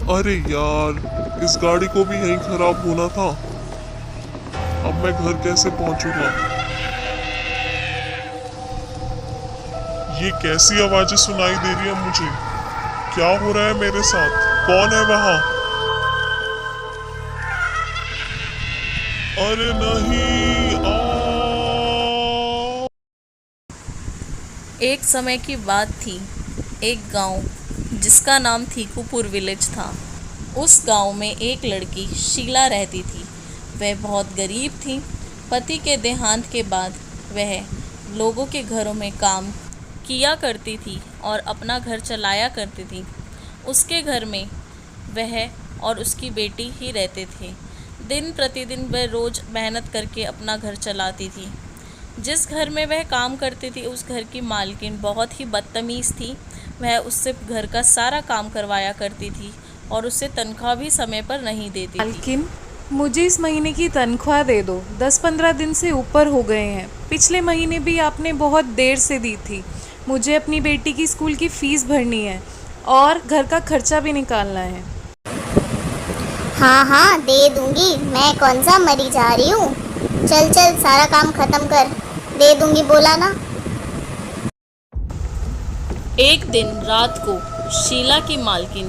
अरे यार, इस गाड़ी को भी यहीं खराब होना था। अब मैं घर कैसे पहुंचूंगा? ये कैसी आवाजें सुनाई दे रही है मुझे? क्या हो रहा है मेरे साथ? कौन है वहां? अरे नहीं एक समय की बात थी। एक गांव जिसका नाम थीकूपुर विलेज था। उस गांव में एक लड़की शीला रहती थी। वह बहुत गरीब थी। पति के देहांत के बाद वह लोगों के घरों में काम किया करती थी और अपना घर चलाया करती थी। उसके घर में वह और उसकी बेटी ही रहते थे। दिन प्रतिदिन वह रोज़ मेहनत करके अपना घर चलाती थी। जिस घर में वह काम करती थी उस घर की मालकिन बहुत ही बदतमीज़ थी। वह उससे घर का सारा काम करवाया करती थी और उससे तनख्वाह भी समय पर नहीं देती थी। मालकिन, मुझे इस महीने की तनख्वाह दे दो। 10-15 दिन से ऊपर हो गए हैं। पिछले महीने भी आपने बहुत देर से दी थी। मुझे अपनी बेटी की स्कूल की फ़ीस भरनी है और घर का खर्चा भी निकालना है। हाँ हाँ, दे दूंगी। मैं कौन सा मरी जा रही हूँ। चल चल, सारा काम खत्म कर, दे दूंगी, बोला ना। एक दिन रात को शीला की मालकिन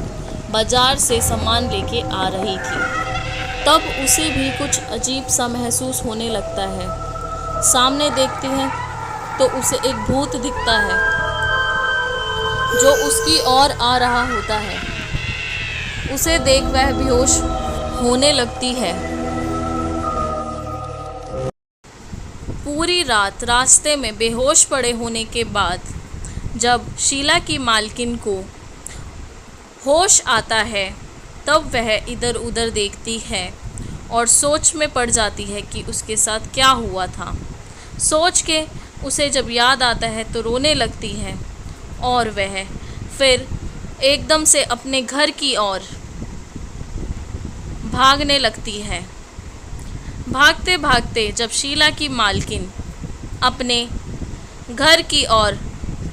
बाजार से सामान लेके आ रही थी। तब उसे भी कुछ अजीब सा महसूस होने लगता है। सामने देखती है तो उसे एक भूत दिखता है जो उसकी ओर आ रहा होता है। उसे देख वह बेहोश होने लगती है। पूरी रात रास्ते में बेहोश पड़े होने के बाद जब शीला की मालकिन को होश आता है तब वह इधर उधर देखती है और सोच में पड़ जाती है कि उसके साथ क्या हुआ था। सोच के उसे जब याद आता है तो रोने लगती है और वह फिर एकदम से अपने घर की ओर भागने लगती है। भागते भागते जब शीला की मालकिन अपने घर की ओर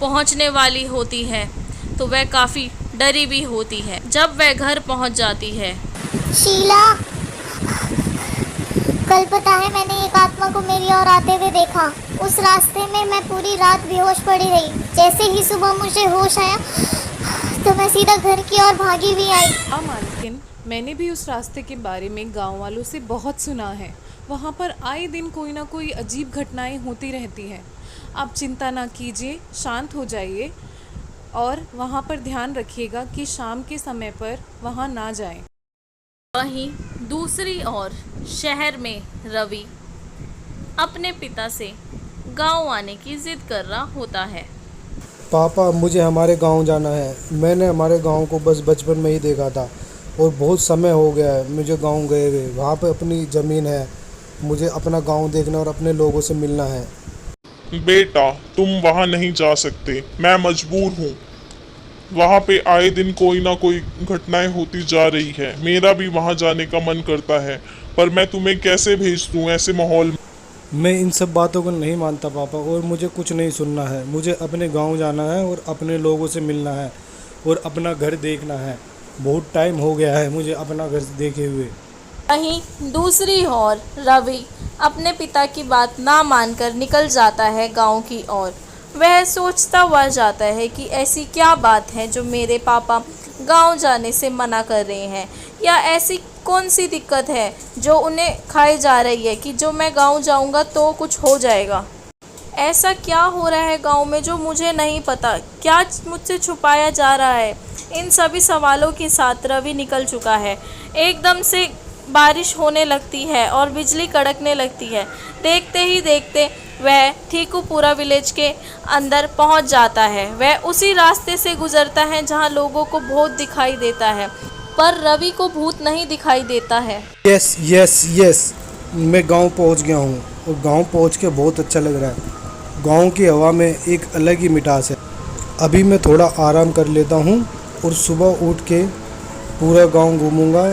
पहुंचने वाली होती है तो वह काफ़ी डरी भी होती है। जब वह घर पहुंच जाती है। शीला, कल पता है मैंने एक आत्मा को मेरी ओर आते हुए देखा। उस रास्ते में मैं पूरी रात बेहोश पड़ी रही। जैसे ही सुबह मुझे होश आया तो मैं सीधा घर की ओर भागी भी आई। हाँ मालकिन, मैंने भी उस रास्ते के बारे में गांव वालों से बहुत सुना है। वहाँ पर आए दिन कोई ना कोई अजीब घटनाएं होती रहती हैं। आप चिंता ना कीजिए, शांत हो जाइए और वहाँ पर ध्यान रखिएगा कि शाम के समय पर वहाँ ना जाएं। वहीं दूसरी ओर शहर में रवि अपने पिता से गांव आने की जिद कर रहा होता है। पापा, मुझे हमारे गांव जाना है। मैंने हमारे गांव को बस बचपन में ही देखा था और बहुत समय हो गया है मुझे गांव गए हुए। वहाँ पे अपनी ज़मीन है। मुझे अपना गांव देखना और अपने लोगों से मिलना है। बेटा, तुम वहां नहीं जा सकते। मैं मजबूर हूँ। वहां पे आए दिन कोई ना कोई घटनाएं होती जा रही है। मेरा भी वहां जाने का मन करता है, पर मैं तुम्हें कैसे भेज दूं ऐसे माहौल में? मैं इन सब बातों को नहीं मानता पापा, और मुझे कुछ नहीं सुनना है। मुझे अपने गांव जाना है और अपने लोगों से मिलना है और अपना घर देखना है। बहुत टाइम हो गया है मुझे अपना घर देखे हुए। वहीं दूसरी ओर रवि अपने पिता की बात ना मानकर निकल जाता है गांव की ओर। वह सोचता हुआ जाता है कि ऐसी क्या बात है जो मेरे पापा गांव जाने से मना कर रहे हैं, या ऐसी कौन सी दिक्कत है जो उन्हें खाई जा रही है कि जो मैं गांव जाऊंगा तो कुछ हो जाएगा। ऐसा क्या हो रहा है गांव में जो मुझे नहीं पता? क्या मुझसे छुपाया जा रहा है? इन सभी सवालों के साथ रवि निकल चुका है। एकदम से बारिश होने लगती है और बिजली कड़कने लगती है। देखते ही देखते वह ठीकूपुरा विलेज के अंदर पहुंच जाता है। वह उसी रास्ते से गुजरता है जहां लोगों को भूत दिखाई देता है, पर रवि को भूत नहीं दिखाई देता है। यस यस यस, मैं गांव पहुंच गया हूं और गांव पहुंच के बहुत अच्छा लग रहा है। गांव की हवा में एक अलग ही मिठास है। अभी मैं थोड़ा आराम कर लेता हूं और सुबह उठ के पूरा गांव घूमूंगा।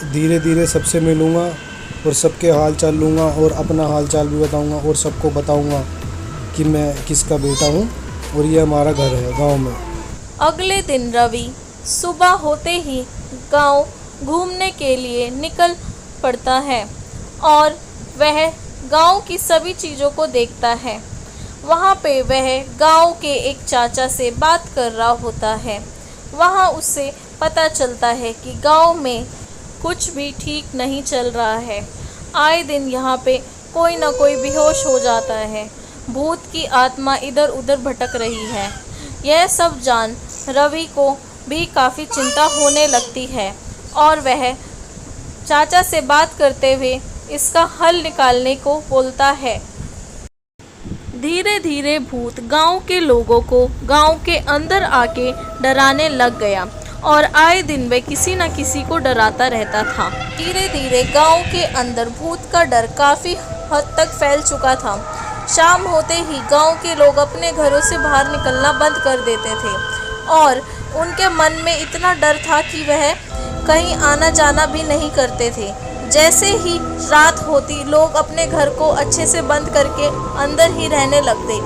धीरे धीरे सबसे मिलूंगा और सबके हाल चाल लूँगा और अपना हाल चाल भी बताऊंगा और सबको बताऊंगा कि मैं किसका बेटा हूं और ये हमारा घर है गांव में। अगले दिन रवि सुबह होते ही गांव घूमने के लिए निकल पड़ता है और वह गांव की सभी चीज़ों को देखता है। वहाँ पे वह गांव के एक चाचा से बात कर रहा होता है। वहाँ उससे पता चलता है कि गांव में कुछ भी ठीक नहीं चल रहा है। आए दिन यहाँ पे कोई ना कोई बेहोश हो जाता है। भूत की आत्मा इधर उधर भटक रही है। यह सब जान रवि को भी काफ़ी चिंता होने लगती है और वह चाचा से बात करते हुए इसका हल निकालने को बोलता है। धीरे धीरे भूत गांव के लोगों को गांव के अंदर आके डराने लग गया और आए दिन वह किसी न किसी को डराता रहता था। धीरे धीरे गांव के अंदर भूत का डर काफ़ी हद तक फैल चुका था। शाम होते ही गांव के लोग अपने घरों से बाहर निकलना बंद कर देते थे और उनके मन में इतना डर था कि वह कहीं आना जाना भी नहीं करते थे। जैसे ही रात होती लोग अपने घर को अच्छे से बंद करके अंदर ही रहने लगते।